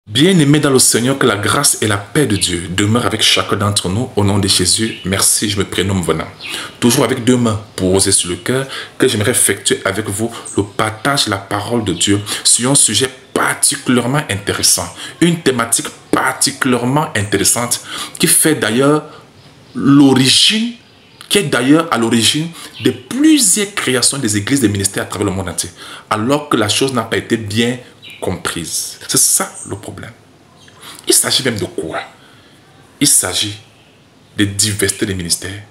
Bien-aimés dans le Seigneur, que la grâce et la paix de Dieu demeurent avec chacun d'entre nous au nom de Jésus. Merci, je me prénomme Venant. Toujours avec deux mains posées sur le cœur, que j'aimerais effectuer avec vous le partage de la parole de Dieu sur un sujet particulièrement intéressant, une thématique particulièrement intéressante qui fait d'ailleurs l'origine, qui est d'ailleurs à l'origine de plusieurs créations des églises, des ministères à travers le monde entier, alors que la chose n'a pas été bien comprise. C'est ça le problème. Il s'agit même de quoi? Il s'agit de diversité des ministères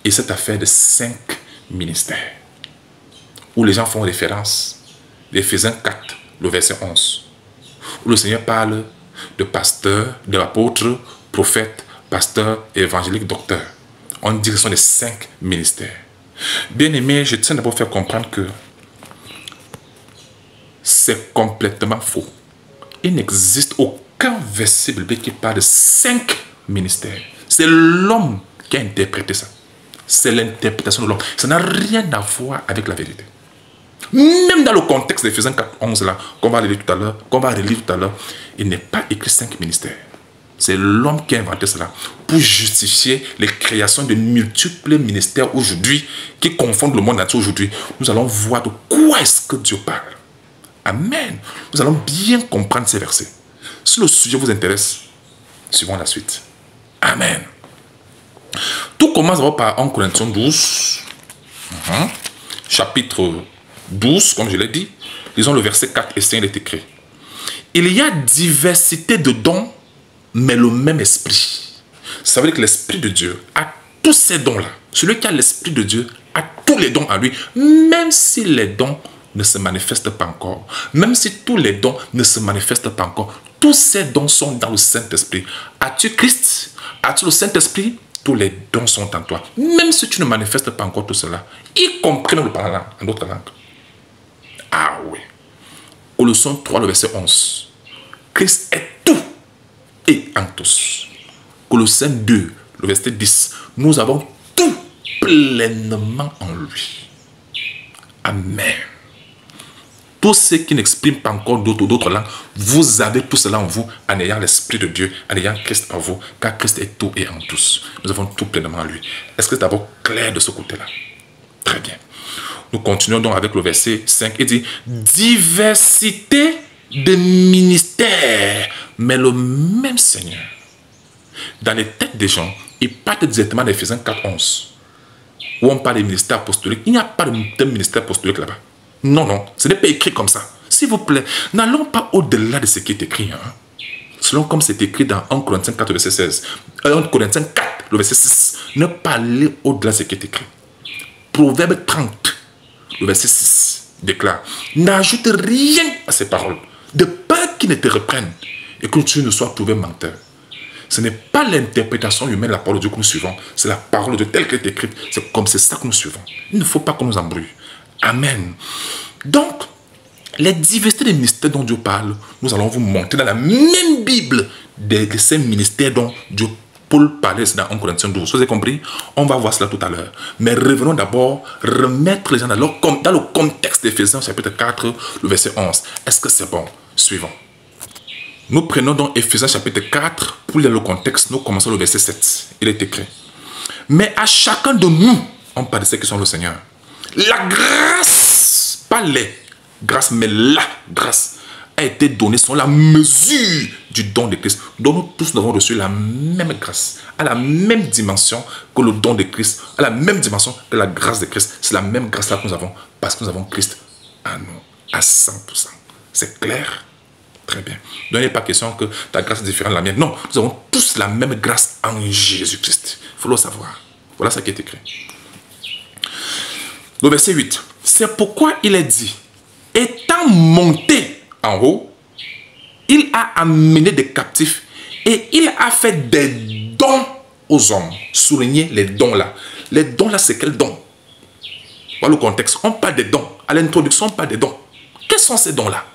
et cette affaire de 5 ministères où les gens font référence d'Éphésiens 4, le verset 11, où le Seigneur parle de pasteur, de l'apôtre, prophète, pasteur, évangélique, docteur. On dit que ce sont les 5 ministères. Bien aimé, je tiens d'abord à faire comprendre que c'est complètement faux. Il n'existe aucun verset biblique qui parle de 5 ministères. C'est l'homme qui a interprété ça. C'est l'interprétation de l'homme. Ça n'a rien à voir avec la vérité. Même dans le contexte d'Éphésiens 4, 11 là, qu'on va relire tout à l'heure, il n'est pas écrit 5 ministères. C'est l'homme qui a inventé cela pour justifier les créations de multiples ministères aujourd'hui qui confondent le monde entier aujourd'hui. Nous allons voir de quoi est-ce que Dieu parle. Amen. Nous allons bien comprendre ces versets. Si le sujet vous intéresse, suivons la suite. Amen. Tout commence d'abord par 1 Corinthiens 12, chapitre 12, comme je l'ai dit. Lisons le verset 4 et 5, il est écrit. Il y a diversité de dons, mais le même esprit. Ça veut dire que l'esprit de Dieu a tous ces dons-là. Celui qui a l'esprit de Dieu a tous les dons à lui, même si les dons ne se manifestent pas encore. Même si tous les dons ne se manifestent pas encore, tous ces dons sont dans le Saint-Esprit. As-tu Christ? As-tu le Saint-Esprit? Tous les dons sont en toi. Même si tu ne manifestes pas encore tout cela, y compris dans le parlant en d'autres langues. Ah oui. Colossiens 3, le verset 11. Christ est tout et en tous. Colossiens 2, le verset 10. Nous avons tout pleinement en lui. Amen. Tous ceux qui n'expriment pas encore d'autres langues, vous avez tout cela en vous en ayant l'Esprit de Dieu, en ayant Christ en vous, car Christ est tout et en tous. Nous avons tout pleinement en lui. Est-ce que c'est d'abord clair de ce côté-là? Très bien. Nous continuons donc avec le verset 5. Il dit, diversité de ministères, mais le même Seigneur. Dans les têtes des gens, il parle directement d'Éphésiens 4, 11, où on parle des ministères apostoliques. Il n'y a pas de ministère apostolique là-bas. Non, non, ce n'est pas écrit comme ça. S'il vous plaît, n'allons pas au-delà de ce qui est écrit. Selon comme c'est écrit dans 1 Corinthiens 4, verset 16. 1 Corinthiens 4, le verset 6. Ne pas aller au-delà de ce qui est écrit. Proverbe 30, le verset 6 déclare, n'ajoute rien à ces paroles, de peur qu'ils ne te reprennent et que tu ne sois trouvé menteur. Ce n'est pas l'interprétation humaine de la parole de Dieu que nous suivons, c'est la parole de Dieu telle qu'elle est écrite. C'est comme c'est ça que nous suivons. Il ne faut pas qu'on nous embrouille. Amen. Donc, les diversités des ministères dont Dieu parle, nous allons vous montrer dans la même Bible des 5 ministères dont Dieu Paul parlait dans 1 Corinthiens 12. Vous avez compris? On va voir cela tout à l'heure. Mais revenons d'abord remettre les gens dans le contexte d'Éphésiens chapitre 4, le verset 11. Est-ce que c'est bon? Suivons. Nous prenons donc Éphésiens chapitre 4 pour lire le contexte. Nous commençons le verset 7. Il est écrit. Mais à chacun de nous, on parle de ceux qui sont le Seigneur. La grâce, pas les grâces, mais la grâce a été donnée selon la mesure du don de Christ. Donc nous tous nous avons reçu la même grâce, à la même dimension que le don de Christ, à la même dimension que la grâce de Christ. C'est la même grâce là que nous avons parce que nous avons Christ à nous, à 100%. C'est clair? Très bien. Donc il n'est pas question que ta grâce est différente de la mienne. Non, nous avons tous la même grâce en Jésus-Christ. Il faut le savoir. Voilà ce qui est écrit. Le verset 8. C'est pourquoi il est dit, étant monté en haut, il a amené des captifs et il a fait des dons aux hommes. Soulignez les dons là. Les dons là, c'est quels dons? Voilà le contexte. On parle des dons. À l'introduction, on parle des dons. Quels sont ces dons là?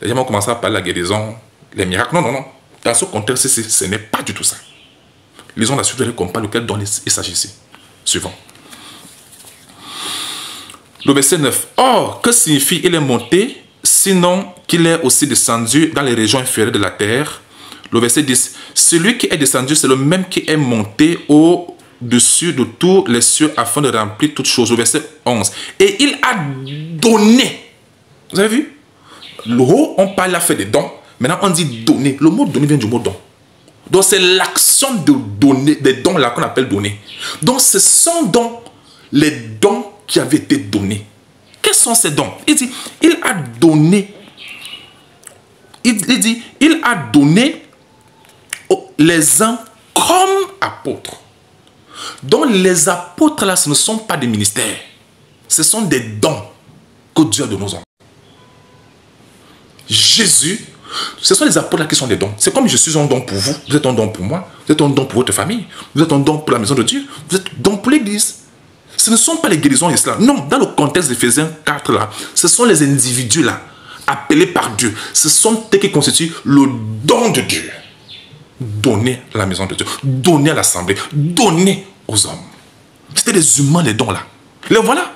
Les gens vont commencer à parler de la guérison, les miracles. Non, non, non. Dans ce contexte, ce n'est pas du tout ça. Lisons la suite, vous allez comprendre de quel don il s'agit ici. Suivant. Le verset 9. Or, que signifie il est monté? sinon qu'il est aussi descendu dans les régions inférieures de la terre. Le verset 10. Celui qui est descendu, c'est le même qui est monté au-dessus de tous les cieux afin de remplir toutes choses. Le verset 11. Et il a donné. Vous avez vu? Le haut, on parle, il a fait des dons. Maintenant, on dit donner. Le mot donner vient du mot don. Donc, c'est l'action de donner, des dons là qu'on appelle donner. Donc, ce sont donc les dons qui avaient été donnés. Quels sont ces dons? Il dit, il a donné. Il dit, il a donné les uns comme apôtres. Donc, les apôtres là, ce ne sont pas des ministères. Ce sont des dons que Dieu a donnés aux hommes. Jésus, ce sont les apôtres là qui sont des dons. C'est comme je suis un don pour vous, vous êtes un don pour moi, vous êtes un don pour votre famille, vous êtes un don pour la maison de Dieu, vous êtes un don pour l'église. Ce ne sont pas les guérisons islam. Non, dans le contexte d'Éphésiens 4 là, ce sont les individus là, appelés par Dieu. Ce sont eux qui constituent le don de Dieu. Donner à la maison de Dieu, donner à l'assemblée, donner aux hommes. C'était les humains, les dons là. Les voilà.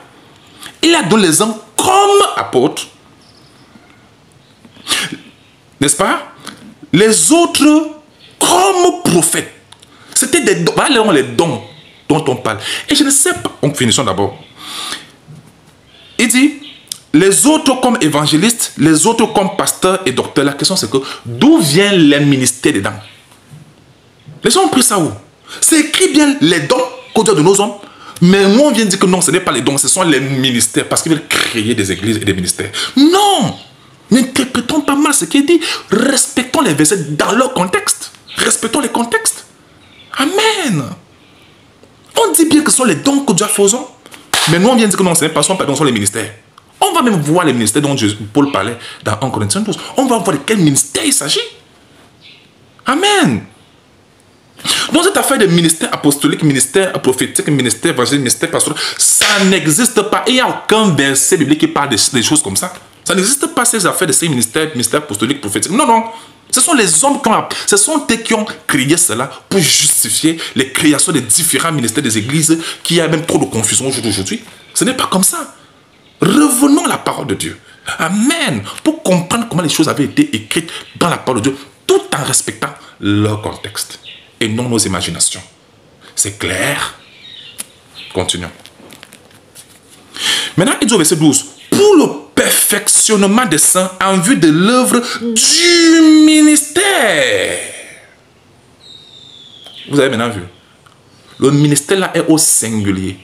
Il a donné les hommes comme apôtres. N'est-ce pas? Les autres comme prophètes. C'était des dons. Voilà les dons dont on parle. Et je ne sais pas. Finissons d'abord. Il dit, les autres comme évangélistes, les autres comme pasteurs et docteurs. La question c'est que d'où viennent les ministères dedans? Les gens ont pris ça où? C'est écrit bien les dons qu'on donne de nos hommes. Mais moi on vient dire que non, ce n'est pas les dons, ce sont les ministères. Parce qu'ils veulent créer des églises et des ministères. Non! N'interprétons pas mal ce qui est dit. Respectons les versets dans leur contexte. Respectons les contextes. Amen. On dit bien que ce sont les dons que Dieu a fait aux hommes. Mais nous, on vient dire que non, ce n'est pas ce sont les ministères. On va même voir les ministères dont Paul parlait dans 1 Corinthiens 12. On va voir de quel ministère il s'agit. Amen. Donc cette affaire de ministère apostolique, ministère prophétique, ministère évangélique, ministère pastoral, ça n'existe pas. Il n'y a aucun verset biblique qui parle des choses comme ça. Ça n'existe pas ces affaires de ces ministères apostoliques, prophétiques. Non, non. Ce sont les hommes ce sont eux qui ont créé cela pour justifier les créations des différents ministères des églises, qui a même trop de confusion aujourd'hui. Ce n'est pas comme ça. Revenons à la parole de Dieu. Amen. Pour comprendre comment les choses avaient été écrites dans la parole de Dieu, tout en respectant leur contexte et non nos imaginations. C'est clair? Continuons. Maintenant, il dit au verset 12, pour le perfectionnement des saints en vue de l'œuvre du ministère. Vous avez maintenant vu. Le ministère là est au singulier.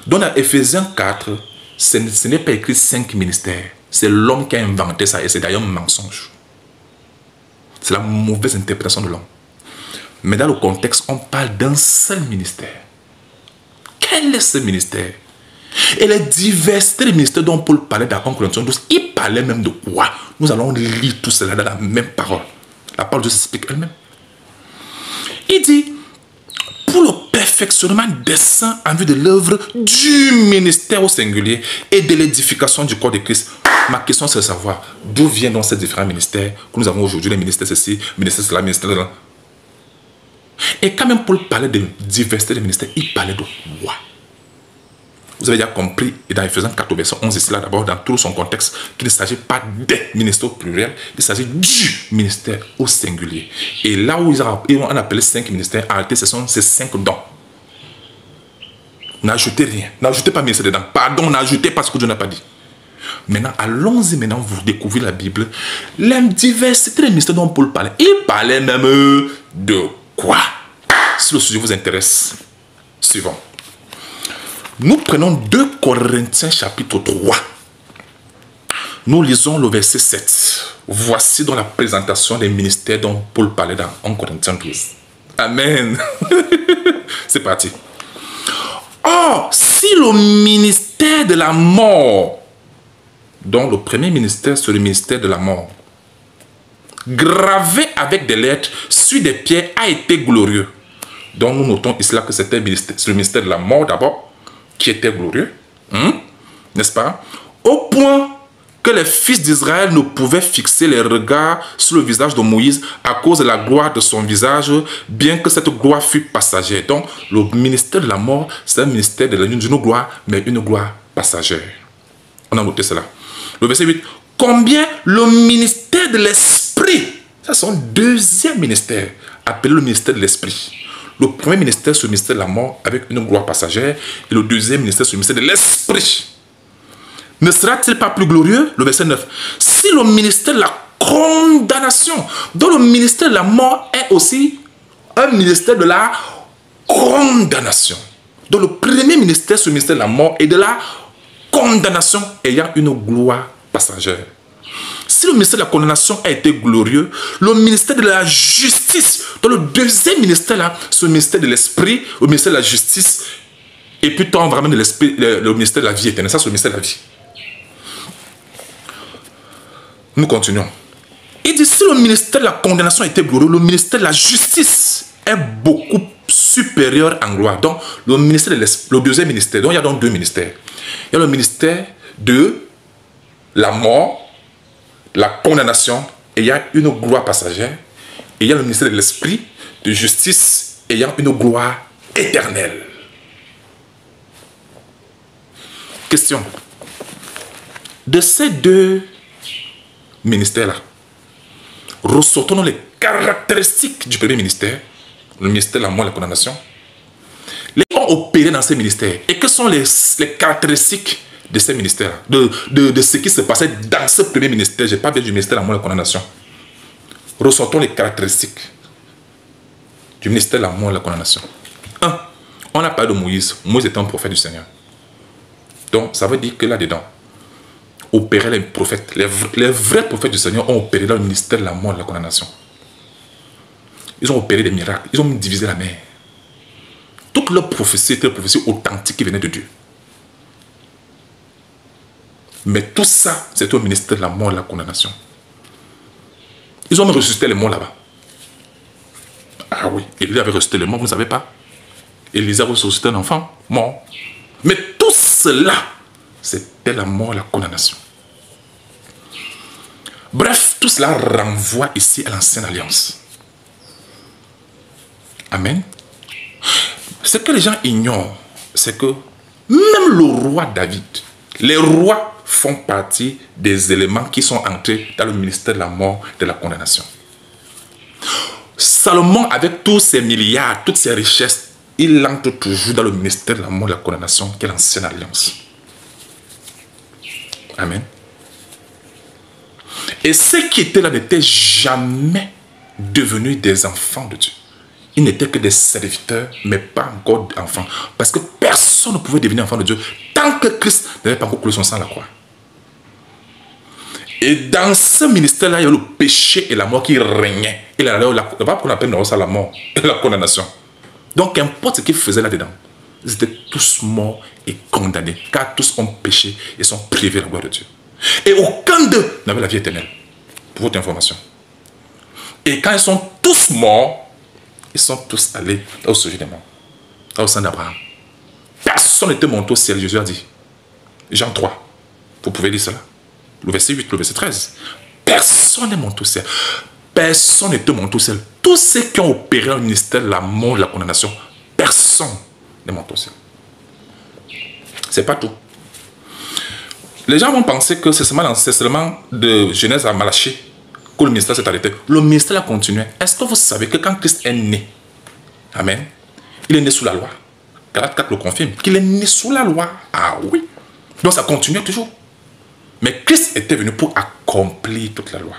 Donc dans Éphésiens 4, ce n'est pas écrit 5 ministères. C'est l'homme qui a inventé ça et c'est d'ailleurs un mensonge. C'est la mauvaise interprétation de l'homme. Mais dans le contexte, on parle d'un seul ministère. Quel est ce ministère? Et les diversités des ministères dont Paul parlait dans 1 Corinthiens 12, il parlait même de quoi? Nous allons lire tout cela dans la même parole. La parole de Dieu s'explique elle-même. Il dit, pour le perfectionnement des saints en vue de l'œuvre du ministère au singulier et de l'édification du corps de Christ. Ma question c'est de savoir d'où viennent donc ces différents ministères que nous avons aujourd'hui, les ministères ceci, ministère cela, ministère là. Et quand même Paul parlait de diversité des ministères, il parlait de quoi? Vous avez déjà compris, et dans Éphésiens 4, verset 11, ici là d'abord, dans tout son contexte, qu'il ne s'agit pas des ministères au pluriel, il s'agit du ministère au singulier. Et là où ils ont appelé 5 ministères, en réalité, ce sont ces 5 dons. N'ajoutez rien, n'ajoutez pas ministère dedans. Pardon, n'ajoutez pas ce que Dieu n'a pas dit. Maintenant, allons-y maintenant, vous découvrez la Bible. La diversité des ministères dont Paul parlait, il parlait même de quoi? Si le sujet vous intéresse, suivant. Nous prenons 2 Corinthiens chapitre 3. Nous lisons le verset 7. Voici dans la présentation des ministères dont Paul parlait dans 1 Corinthiens 12. Amen. C'est parti. Or, si le ministère de la mort, dont le premier ministère c'est le ministère de la mort, gravé avec des lettres sur des pierres, a été glorieux. Donc nous notons ici là que c'était le ministère de la mort d'abord, qui était glorieux, n'est-ce pas? Au point que les fils d'Israël ne pouvaient fixer les regards sur le visage de Moïse à cause de la gloire de son visage, bien que cette gloire fût passagère. Donc, le ministère de la mort, c'est un ministère d'une gloire, mais une gloire passagère. On a noté cela. Le verset 8. Combien le ministère de l'Esprit, ça c'est un deuxième ministère, appelé le ministère de l'Esprit. Le premier ministère, c'est le ministère de la mort avec une gloire passagère. Et le deuxième ministère, c'est le ministère de l'Esprit. Ne sera-t-il pas plus glorieux? Le verset 9. Si le ministère de la condamnation, dont le ministère de la mort est aussi un ministère de la condamnation. Donc le premier ministère, c'est le ministère de la mort et de la condamnation ayant une gloire passagère. Si le ministère de la condamnation a été glorieux, le ministère de la justice, dans le deuxième ministère là, c'est le ministère de l'esprit, le ministère de la justice, et puis on va ramener l'esprit, le ministère de la vie éternelle. Ça, c'est le ministère de la vie. Nous continuons. Il dit, si le ministère de la condamnation a été glorieux, le ministère de la justice est beaucoup supérieur en gloire. Donc, le ministère de l'esprit, le deuxième ministère, donc il y a donc deux ministères. Il y a le ministère de la mort, la condamnation, et il y a une gloire passagère. Et il y a le ministère de l'esprit, de justice, ayant une gloire éternelle. Question. De ces deux ministères-là, ressortons les caractéristiques du premier ministère, le ministère de la mort et la condamnation. Les gens ont opéré dans ces ministères. Et quelles sont les caractéristiques de ces ministères, de ce qui se passait dans ce premier ministère? Je n'ai pas bien du ministère de la mort et la condamnation. Ressortons les caractéristiques du ministère de la mort et la condamnation. 1. On a parlé de Moïse. Moïse était un prophète du Seigneur. Donc, ça veut dire que là-dedans, opéraient les prophètes. Les vrais prophètes du Seigneur ont opéré dans le ministère de la mort et de la condamnation. Ils ont opéré des miracles. Ils ont divisé la mer. Toute leur prophétie était une prophétie authentique qui venait de Dieu. Mais tout ça, c'était au ministère de la mort et de la condamnation. Ils ont ressuscité les morts là-bas. Ah oui, Élie avait ressuscité les morts, vous ne savez pas. Élisée avait ressuscité un enfant mort. Mais tout cela, c'était la mort et la condamnation. Bref, tout cela renvoie ici à l'ancienne alliance. Amen. Ce que les gens ignorent, c'est que même le roi David, les rois font partie des éléments qui sont entrés dans le ministère de la mort et de la condamnation. Salomon, avec tous ses milliards, toutes ses richesses, il entre toujours dans le ministère de la mort et de la condamnation, qui est l'ancienne alliance. Amen. Et ceux qui étaient là n'étaient jamais devenus des enfants de Dieu. Ils n'étaient que des serviteurs, mais pas encore d'enfants. Parce que personne ne pouvait devenir enfant de Dieu tant que Christ n'avait pas encore coulé son sang à la croix. Et dans ce ministère-là, il y a le péché et la mort qui régnaient. Et là, pas qu'on appelle la mort et la condamnation. Donc, qu'importe ce qu'ils faisaient là-dedans, ils étaient tous morts et condamnés. Car tous ont péché et sont privés de la gloire de Dieu. Et aucun d'eux n'avait la vie éternelle. Pour votre information. Et quand ils sont tous morts, ils sont tous allés au sujet des morts. Au sein d'Abraham. Personne n'était monté au ciel, Jésus a dit. Jean 3. Vous pouvez lire cela. Le verset 8, le verset 13. Personne n'est monté au ciel. Personne n'était monté au ciel. Tous ceux qui ont opéré dans le ministère de la mort, de la condamnation, personne n'est monté au ciel. C'est pas tout. Les gens vont penser que c'est seulement de Genèse à Malachie que le ministère s'est arrêté. Le ministère a continué. Est-ce que vous savez que quand Christ est né, amen, il est né sous la loi. Galates 4 le confirme, qu'il est né sous la loi. Ah oui. Donc ça continue toujours. Mais Christ était venu pour accomplir toute la loi.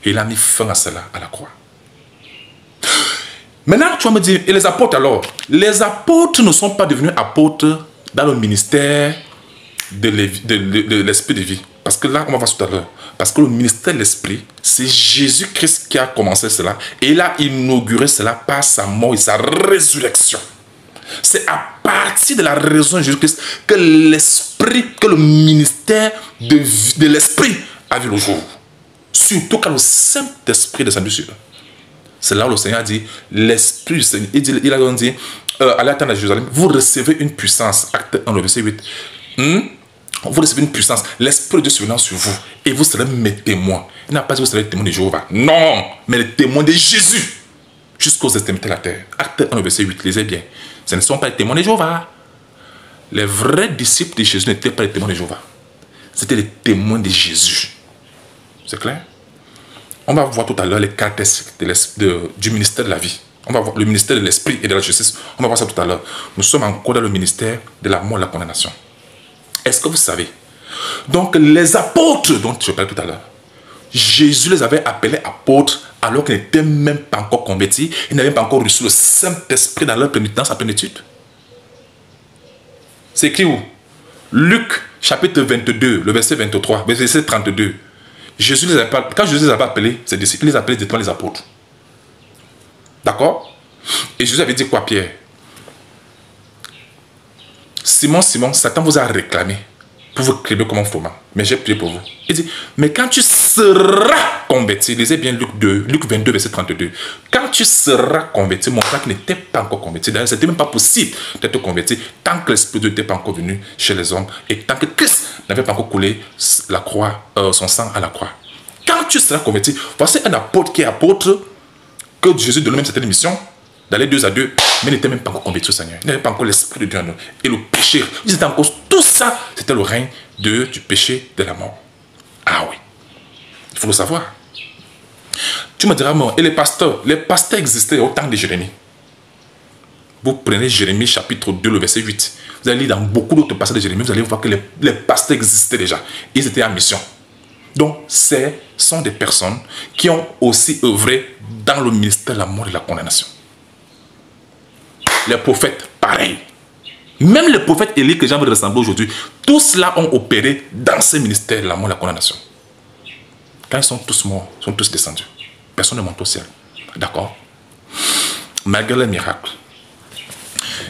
Et il a mis fin à cela à la croix. Maintenant, tu vas me dire, et les apôtres alors? Les apôtres ne sont pas devenus apôtres dans le ministère de l'esprit de vie. Parce que là, on va voir tout à l'heure. Parce que le ministère de l'esprit, c'est Jésus-Christ qui a commencé cela. Et il a inauguré cela par sa mort et sa résurrection. C'est à partir de la raison de Jésus-Christ que l'esprit, que le ministère de l'esprit a vu le jour. Surtout quand le Saint-Esprit est descendu sur eux. C'est là où le Seigneur a dit, l'esprit du Seigneur, il a dit, allez attendre à Jérusalem, vous recevez une puissance. Acte 1, le verset 8. Vous recevez une puissance. L'esprit de Dieu se venant sur vous. Et vous serez mes témoins. Il n'a pas dit que vous serez les témoins de Jéhovah. Non, mais les témoins de Jésus. Jusqu'aux extrémités de la terre. Acte 1, le verset 8. Lisez bien. Ce ne sont pas les témoins de Jéhovah. Les vrais disciples de Jésus n'étaient pas les témoins de Jéhovah. C'était les témoins de Jésus. C'est clair? On va voir tout à l'heure les caractéristiques du ministère de la vie. On va voir le ministère de l'esprit et de la justice. On va voir ça tout à l'heure. Nous sommes encore dans le ministère de la mort et de la condamnation. Est-ce que vous savez? Donc les apôtres dont je parlais tout à l'heure, Jésus les avait appelés apôtres alors qu'ils n'étaient même pas encore convertis. Ils n'avaient pas encore reçu le Saint-Esprit dans leur pénitence à plénitude. C'est écrit où? Luc chapitre 22, le verset 23, verset 32. Jésus les appelle, quand Jésus les avait appelés, ses disciples, il les appelait directement les apôtres. D'accord? Et Jésus avait dit quoi, Pierre? Simon, Simon, Satan vous a réclamé pour vous créer comme un froment. Mais j'ai prié pour vous. Il dit, mais quand tu seras converti, lisez bien Luc 22, verset 32. Quand tu seras converti, mon frère qui n'était pas encore converti, d'ailleurs, ce n'était même pas possible d'être converti tant que l'Esprit de Dieu n'était pas encore venu chez les hommes et tant que Christ n'avait pas encore coulé la croix, son sang à la croix. Quand tu seras converti, voici un apôtre qui est apôtre, que Jésus donnait même cette mission, d'aller 2 à 2, mais il n'était même pas encore converti au Seigneur. Il n'avait pas encore l'Esprit de Dieu en eux. Et le péché, ils étaient encore, tout ça, c'était le règne du péché, de la mort. Ah oui, il faut le savoir. Tu me diras, et les pasteurs existaient au temps de Jérémie. Vous prenez Jérémie chapitre 2, le verset 8. Vous allez lire dans beaucoup d'autres passages de Jérémie, vous allez voir que les pasteurs existaient déjà. Ils étaient en mission. Donc, ce sont des personnes qui ont aussi œuvré dans le ministère de la mort et de la condamnation. Les prophètes, pareil. Même les prophètes Élie que j'ai envie de ressembler aujourd'hui, tous cela ont opéré dans ce ministère de la mort et de la condamnation. Quand ils sont tous morts, ils sont tous descendus. Personne ne monte au ciel. D'accord? Malgré les miracles.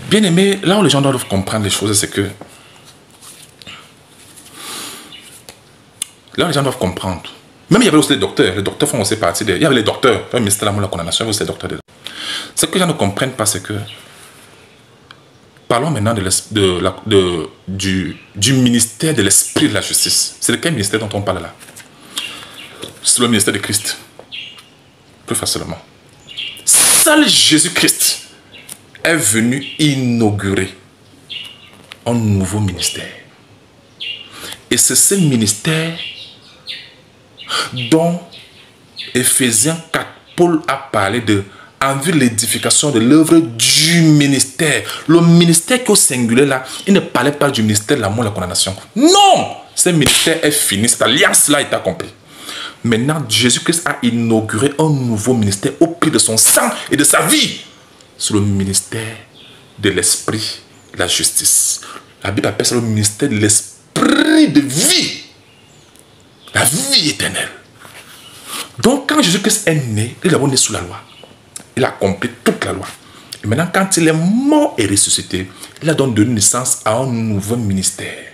Bien aimé, là où les gens doivent comprendre les choses, c'est que là où les gens doivent comprendre. Même il y avait aussi les docteurs. Les docteurs font aussi partie il y avait les docteurs, le ministère de la mort et de la condamnation, il y avait aussi les docteurs. Ce que les gens ne comprennent pas, c'est que parlons maintenant du ministère de l'esprit de la justice. C'est de quel ministère dont on parle là? C'est le ministère de Christ. Plus facilement. Seul Jésus-Christ est venu inaugurer un nouveau ministère. Et c'est ce ministère dont Éphésiens 4, Paul a parlé en vue de l'édification de l'œuvre du ministère. Le ministère qui est au singulier là, il ne parlait pas du ministère de la mort et de la condamnation. Non! Ce ministère est fini, cette alliance-là est accomplie. Maintenant, Jésus-Christ a inauguré un nouveau ministère au prix de son sang et de sa vie. C'est le ministère de l'esprit, de la justice. La Bible appelle ça le ministère de l'esprit de vie. La vie éternelle. Donc, quand Jésus-Christ est né, il est né sous la loi. Il a accompli toute la loi. Et maintenant, quand il est mort et ressuscité, il a donc donné naissance à un nouveau ministère.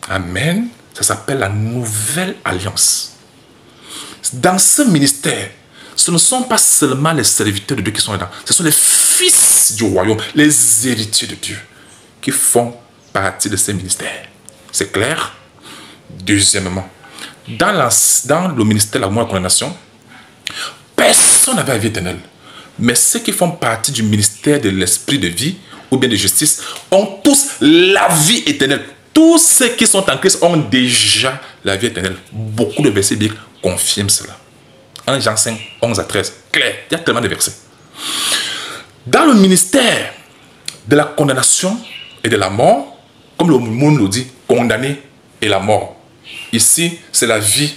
Amen. Ça s'appelle la nouvelle alliance. Dans ce ministère, ce ne sont pas seulement les serviteurs de Dieu qui sont là. Ce sont les fils du royaume, les héritiers de Dieu, qui font partie de ce ministère. C'est clair? Deuxièmement, dans le ministère de la mort et de la condamnation, personne n'avait la vie éternelle. Mais ceux qui font partie du ministère de l'esprit de vie ou bien de justice ont tous la vie éternelle. Tous ceux qui sont en Christ ont déjà la vie éternelle. Beaucoup de versets bibliques confirment cela. 1 Jean 5, 11 à 13. Clair, il y a tellement de versets. Dans le ministère de la condamnation et de la mort, comme le monde le dit, condamné et la mort. Ici, c'est la vie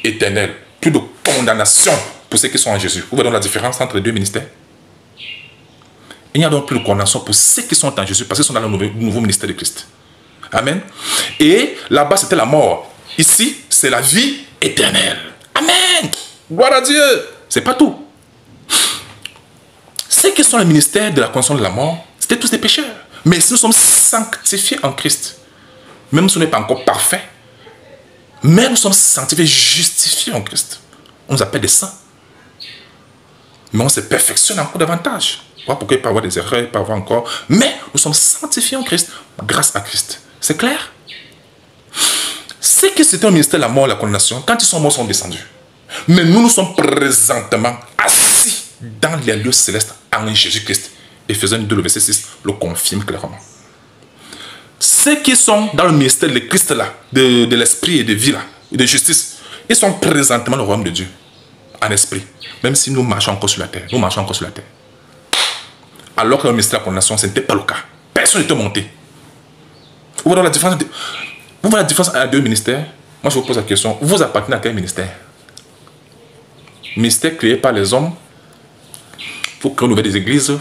éternelle. Plus de condamnation pour ceux qui sont en Jésus. Vous voyez donc la différence entre les deux ministères? Il n'y a donc plus de condamnation pour ceux qui sont en Jésus parce qu'ils sont dans le nouveau ministère de Christ. Amen. Et là-bas, c'était la mort. Ici, c'est la vie éternelle. Amen. Gloire à Dieu. C'est pas tout. Ceux qui sont dans le ministère de la condamnation de la mort, c'était tous des pécheurs. Mais si nous sommes sanctifiés en Christ, même si on n'est pas encore parfait, mais nous sommes sanctifiés, justifiés en Christ. On nous appelle des saints. Mais on se perfectionne encore davantage. Pourquoi il peut y avoir des erreurs, il peut y avoir encore. Mais nous sommes sanctifiés en Christ, grâce à Christ. C'est clair? Ceux qui étaient au ministère de la mort et de la condamnation, quand ils sont morts, ils sont descendus. Mais nous sommes présentement assis dans les lieux célestes en Jésus-Christ. Éphésiens 2, le verset 6 le confirme clairement. Ceux qui sont dans le ministère de Christ là, de l'esprit et de vie là, de justice, Ils sont présentement le royaume de Dieu, en esprit. Même si nous marchons encore sur la terre. Nous marchons encore sur la terre. Alors que le ministère de la condamnation, ce n'était pas le cas. Personne n'était monté. Vous voyez la différence, entre deux ministères? Moi, je vous pose la question. Vous appartenez à quel ministère? Ministère créé par les hommes pour créer des églises,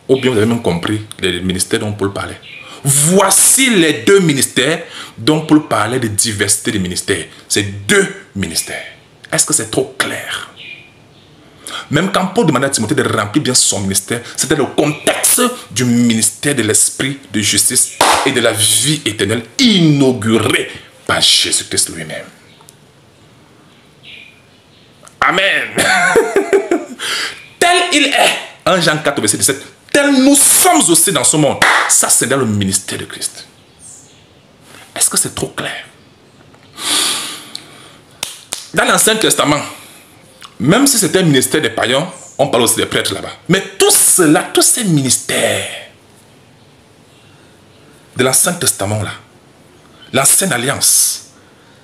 ou bien vous avez même compris les ministères dont Paul parlait. Voici les deux ministères dont Paul parlait de diversité des ministères. C'est deux ministères. Est-ce que c'est trop clair? Même quand Paul demandait à Timothée de remplir bien son ministère, c'était le contexte du ministère de l'esprit de justice et de la vie éternelle inauguré par Jésus-Christ lui-même. Amen. Tel il est, 1 Jean 4, verset 17, tel nous sommes aussi dans ce monde. Ça, c'est dans le ministère de Christ. Est-ce que c'est trop clair? Dans l'Ancien Testament, même si c'était un ministère des païens, on parle aussi des prêtres là-bas. Mais tout cela, tous ces ministères de l'Ancien Testament là, l'Ancienne Alliance,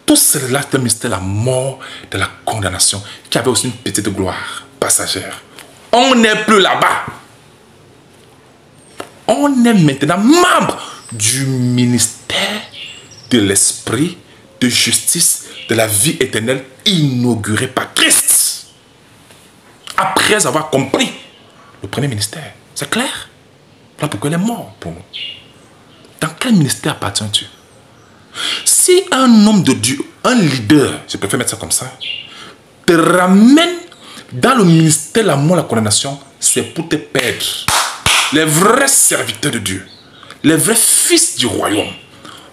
tout cela c'est un ministère de la mort, de la condamnation, qui avait aussi une petite gloire passagère. On n'est plus là-bas. On est maintenant membre du ministère de l'esprit, de justice, de la vie éternelle inaugurée par Christ. Après avoir compris le premier ministère. C'est clair? Là pourquoi il est mort pour nous. Dans quel ministère appartiens-tu? Si un homme de Dieu, un leader, je préfère mettre ça comme ça, te ramène dans le ministère de la mort, la condamnation, c'est pour te perdre. Les vrais serviteurs de Dieu, les vrais fils du royaume,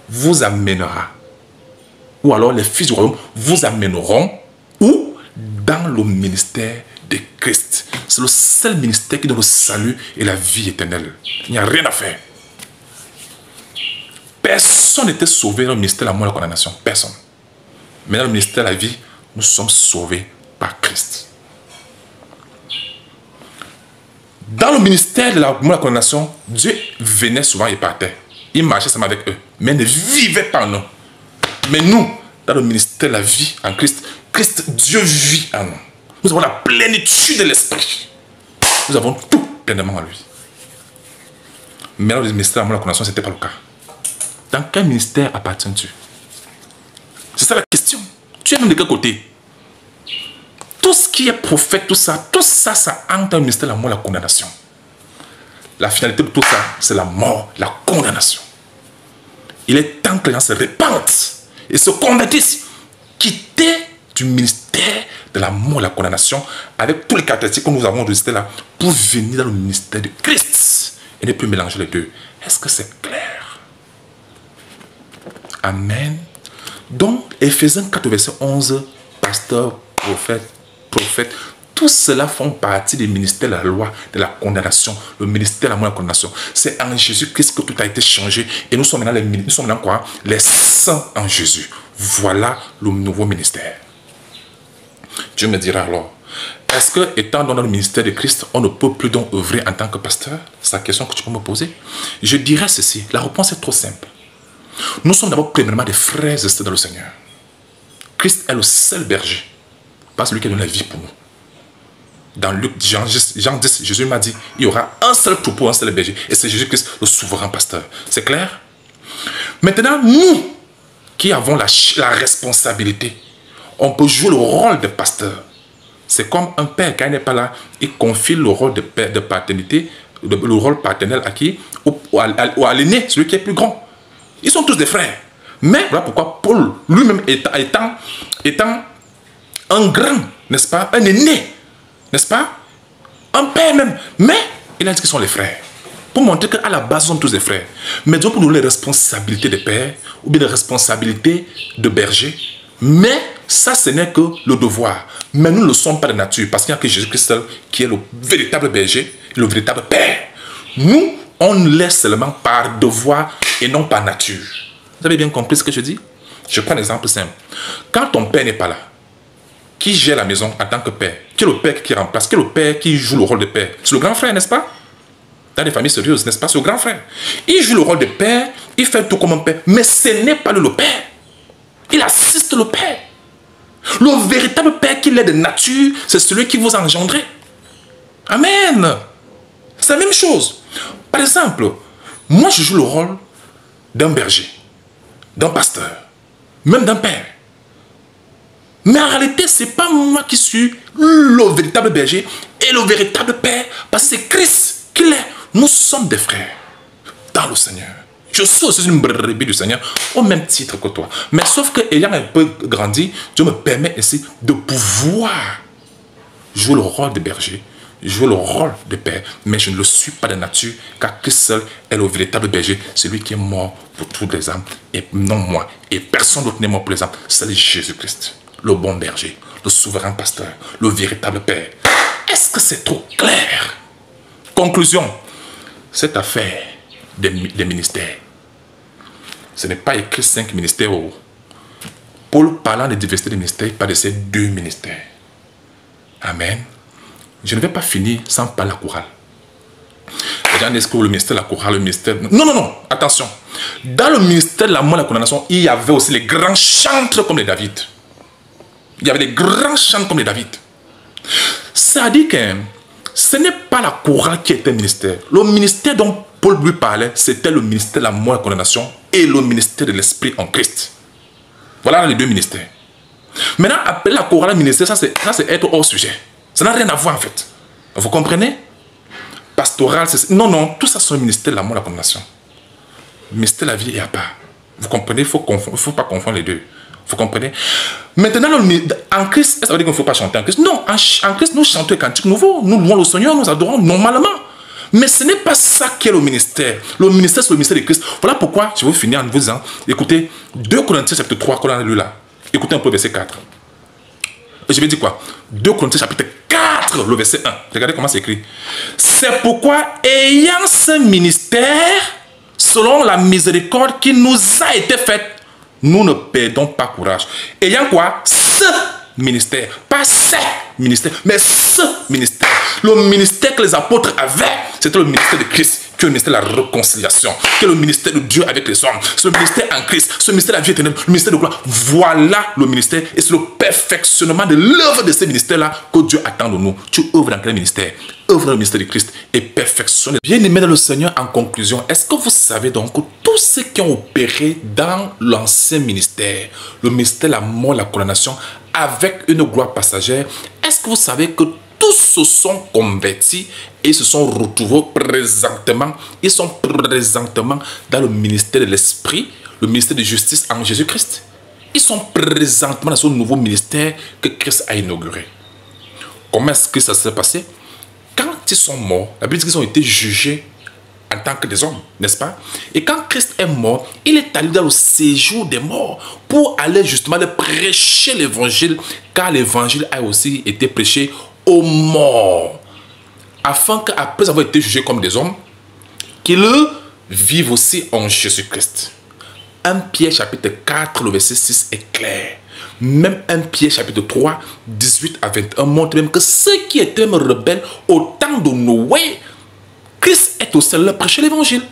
vous amènera. Ou alors les fils du royaume vous amèneront où? Dans le ministère de Christ. C'est le seul ministère qui donne le salut et la vie éternelle. Il n'y a rien à faire. Personne n'était sauvé dans le ministère de la mort et de la condamnation. Personne. Mais dans le ministère de la vie, nous sommes sauvés par Christ. Dans le ministère de la mort et de la condamnation, Dieu venait souvent et partait. Il marchait seulement avec eux, mais ne vivait pas en nous. Mais nous, dans le ministère de la vie en Christ, Dieu vit en nous. Nous avons la plénitude de l'esprit. Nous avons tout pleinement en lui. Mais dans le ministère de la mort et de la condamnation, ce n'était pas le cas. Dans quel ministère appartiens-tu? C'est ça la question. Tu es même de quel côté? Tout ce qui est prophète, tout ça, ça entre dans le ministère de la mort et de la condamnation. La finalité de tout ça, c'est la mort, la condamnation. Il est temps que les gens se répandent et se convertissent. Quitter du ministère de la mort et de la condamnation avec tous les caractéristiques que nous avons enregistrés là pour venir dans le ministère de Christ et ne plus mélanger les deux. Est-ce que c'est clair? Amen. Donc, Éphésiens 4, verset 11, pasteur, prophète, tout cela font partie du ministère de la loi, de la condamnation, le ministère de la mort et de la condamnation. C'est en Jésus-Christ que tout a été changé et nous sommes maintenant quoi? Les saints en Jésus. Voilà le nouveau ministère. Dieu me dira alors, est-ce que étant dans le ministère de Christ, on ne peut plus donc œuvrer en tant que pasteur? C'est la question que tu peux me poser. Je dirais ceci, la réponse est trop simple. Nous sommes d'abord premièrement des frères et sœurs dans le Seigneur. Christ est le seul berger, pas celui qui donne la vie pour nous. Dans Luc, Jean 10, Jésus m'a dit, il y aura un seul troupeau, un seul berger. Et c'est Jésus-Christ, le souverain pasteur. C'est clair? Maintenant, nous, qui avons la responsabilité, on peut jouer le rôle de pasteur. C'est comme un père, quand il n'est pas là, il confie le rôle de paternité, le rôle paternel à qui? Ou à l'aîné, celui qui est plus grand. Ils sont tous des frères. Mais voilà pourquoi Paul, lui-même étant un grand, n'est-ce pas? Un aîné, n'est-ce pas? Un père même. Mais il a dit qu'ils sont les frères. Pour montrer qu'à la base, nous sommes tous des frères. Mais Dieu pour nous les responsabilités de père ou bien les responsabilités de berger. Mais ça, ce n'est que le devoir. Mais nous ne le sommes pas de nature. Parce qu'il n'y a que Jésus-Christ seul qui est le véritable berger, le véritable père. Nous, on laisse seulement par devoir et non par nature. Vous avez bien compris ce que je dis? Je prends un exemple simple. Quand ton père n'est pas là, qui gère la maison en tant que père? Qui est le père qui remplace? Qui est le père qui joue le rôle de père? C'est le grand frère, n'est-ce pas? Dans les familles sérieuses, n'est-ce pas? C'est le grand frère. Il joue le rôle de père, il fait tout comme un père, mais ce n'est pas le père. Il assiste le père. Le véritable Père qu'il est de nature, c'est celui qui vous a engendré. Amen. C'est la même chose. Par exemple, moi je joue le rôle d'un berger, d'un pasteur, même d'un père. Mais en réalité, ce n'est pas moi qui suis le véritable berger et le véritable père, parce que c'est Christ qui l'est. Nous sommes des frères dans le Seigneur. Je suis aussi une brebis du Seigneur au même titre que toi. Mais sauf que ayant un peu grandi, Dieu me permet ici de pouvoir jouer le rôle de berger, jouer le rôle de père, mais je ne le suis pas de nature, car Christ seul est le véritable berger, celui qui est mort pour toutes les âmes, et non moi. Et personne d'autre n'est mort pour les âmes, c'est Jésus-Christ, le bon berger, le souverain pasteur, le véritable père. Est-ce que c'est trop clair? Conclusion, cette affaire des ministères, ce n'est pas écrit 5 ministères. Paul, parlant de diversité des ministères, il parle de ces 2 ministères. Amen. Je ne vais pas finir sans parler de la chorale. Les gens disent que le ministère de la chorale, le ministère... Non, non, non, attention. Dans le ministère de la mort et de la condamnation, il y avait aussi les grands chantres comme les David. Il y avait les grands chantres comme les David. Ça dit que ce n'est pas la chorale qui était un ministère. Le ministère dont Paul lui parlait, c'était le ministère de la mort et de la condamnation et le ministère de l'esprit en Christ. Voilà les 2 ministères. Maintenant, appeler la chorale ministère, ça c'est être hors sujet. Ça n'a rien à voir en fait. Vous comprenez? Pastoral, c'est... Non, non, tout ça c'est le ministère de la mort et de la condamnation. Le ministère de la vie est à part. Vous comprenez? Il ne faut pas confondre les deux. Vous comprenez? Maintenant, en Christ, ça veut dire qu'il ne faut pas chanter en Christ? Non, en Christ, nous chantons les cantiques nouveaux. Nous louons le Seigneur, nous adorons normalement. Mais ce n'est pas ça qui est le ministère. Le ministère, c'est le ministère de Christ. Voilà pourquoi je vais finir en vous disant, écoutez, 2 Corinthiens chapitre 3, qu'on a lu là. Écoutez un peu le verset 4. Et je vais dire quoi? 2 Corinthiens chapitre 4, le verset 1. Regardez comment c'est écrit. C'est pourquoi, ayant ce ministère, selon la miséricorde qui nous a été faite, nous ne perdons pas courage. Ayant quoi? Ce ministère. Pas ces ministères, mais ce ministère. Le ministère que les apôtres avaient, c'était le ministère de Christ, qui est le ministère de la réconciliation, qui est le ministère de Dieu avec les hommes. C'est le ministère en Christ, ce ministère de la vie éternelle, le ministère de gloire. Voilà le ministère, et c'est le perfectionnement de l'œuvre de ces ministères-là que Dieu attend de nous. Tu œuvres dans quel ministère? Œuvre dans le ministère de Christ et perfectionne. Bien-aimés dans le Seigneur, en conclusion, est-ce que vous savez donc que tous ceux qui ont opéré dans l'ancien ministère, le ministère de la mort, la condamnation, avec une gloire passagère, est-ce que vous savez que tous se sont convertis et se sont retrouvés présentement, ils sont présentement dans le ministère de l'Esprit, le ministère de justice en Jésus-Christ. Ils sont présentement dans ce nouveau ministère que Christ a inauguré. Comment est-ce que ça s'est passé? Quand ils sont morts, la Bible dit qu'ils ont été jugés en tant que des hommes, n'est-ce pas? Et quand Christ est mort, il est allé dans le séjour des morts pour aller justement prêcher l'évangile, car l'évangile a aussi été prêché aux morts, afin qu'après avoir été jugés comme des hommes, qu'ils vivent aussi en Jésus-Christ. 1 Pierre chapitre 4, le verset 6 est clair. Même 1 Pierre chapitre 3, 18 à 21 montre même que ceux qui étaient rebelles au temps de Noé, Christ est aussi là prêcher l'évangile.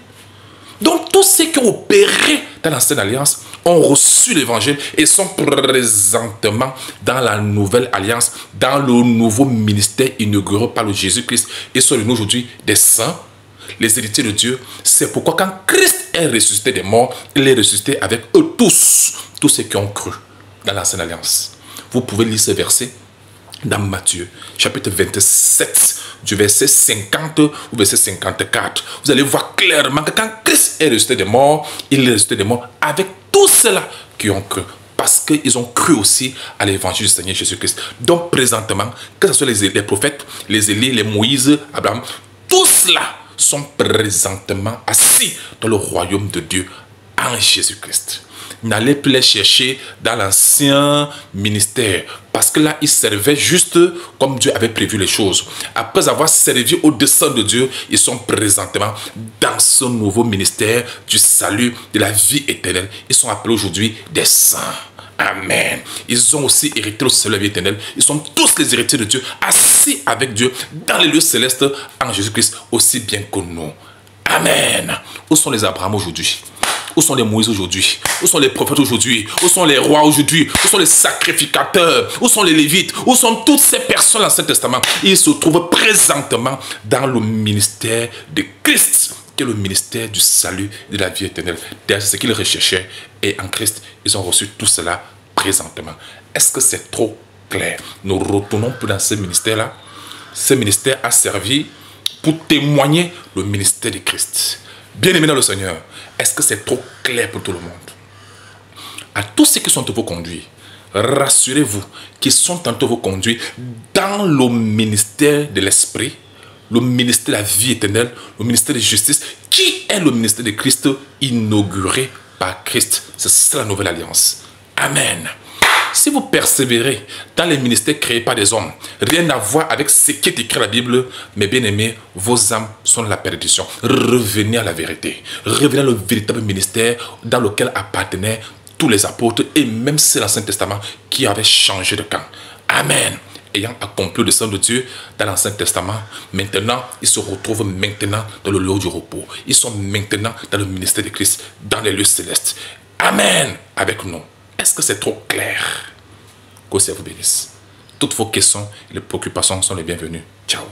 Donc tous ceux qui ont opéré dans l'ancienne alliance ont reçu l'évangile et sont présentement dans la nouvelle alliance, dans le nouveau ministère inauguré par le Jésus-Christ. Ils sont aujourd'hui des saints, les héritiers de Dieu. C'est pourquoi quand Christ est ressuscité des morts, il est ressuscité avec eux tous ceux qui ont cru dans l'ancienne alliance. Vous pouvez lire ce verset dans Matthieu, chapitre 27, du verset 50 au verset 54. Vous allez voir clairement que quand Christ est ressuscité des morts, il est ressuscité des morts avec tous ceux-là qui ont cru. Parce qu'ils ont cru aussi à l'évangile du Seigneur Jésus-Christ. Donc présentement, que ce soit les prophètes, les Élie, les Moïse, Abraham, tous ceux-là sont présentement assis dans le royaume de Dieu en Jésus-Christ. N'allez plus les chercher dans l'ancien ministère, parce que là, ils servaient juste comme Dieu avait prévu les choses. Après avoir servi au dessein de Dieu, ils sont présentement dans ce nouveau ministère du salut, de la vie éternelle. Ils sont appelés aujourd'hui des saints. Amen. Ils ont aussi hérité le salut de la vie éternelle. Ils sont tous les héritiers de Dieu, assis avec Dieu dans les lieux célestes en Jésus-Christ, aussi bien que nous. Amen. Où sont les Abraham aujourd'hui? Où sont les Moïse aujourd'hui? Où sont les prophètes aujourd'hui? Où sont les rois aujourd'hui? Où sont les sacrificateurs? Où sont les Lévites? Où sont toutes ces personnes dans l'Ancien Testament? Ils se trouvent présentement dans le ministère de Christ, qui est le ministère du salut et de la vie éternelle. C'est ce qu'ils recherchaient. Et en Christ, ils ont reçu tout cela présentement. Est-ce que c'est trop clair? Nous retournons plus dans ce ministère-là. Ce ministère a servi pour témoigner le ministère de Christ. Bien-aimés dans le Seigneur, est-ce que c'est trop clair pour tout le monde? À tous ceux qui sont en train de vous conduire, rassurez-vous qu'ils sont en train de vous conduire dans le ministère de l'Esprit, le ministère de la vie éternelle, le ministère de justice, qui est le ministère de Christ inauguré par Christ. C'est ça la nouvelle alliance. Amen. Si vous persévérez dans les ministères créés par des hommes, rien à voir avec ce qui est écrit dans la Bible, mes bien-aimés, vos âmes sont dans la perdition. Revenez à la vérité. Revenez au véritable ministère dans lequel appartenaient tous les apôtres et même c'est l'Ancien Testament qui avait changé de camp. Amen. Ayant accompli le dessein de Dieu dans l'Ancien Testament, maintenant, ils se retrouvent maintenant dans le lieu du repos. Ils sont maintenant dans le ministère de Christ, dans les lieux célestes. Amen. Avec nous. Est-ce que c'est trop clair? Que Dieu vous bénisse. Toutes vos questions et les préoccupations sont les bienvenues. Ciao.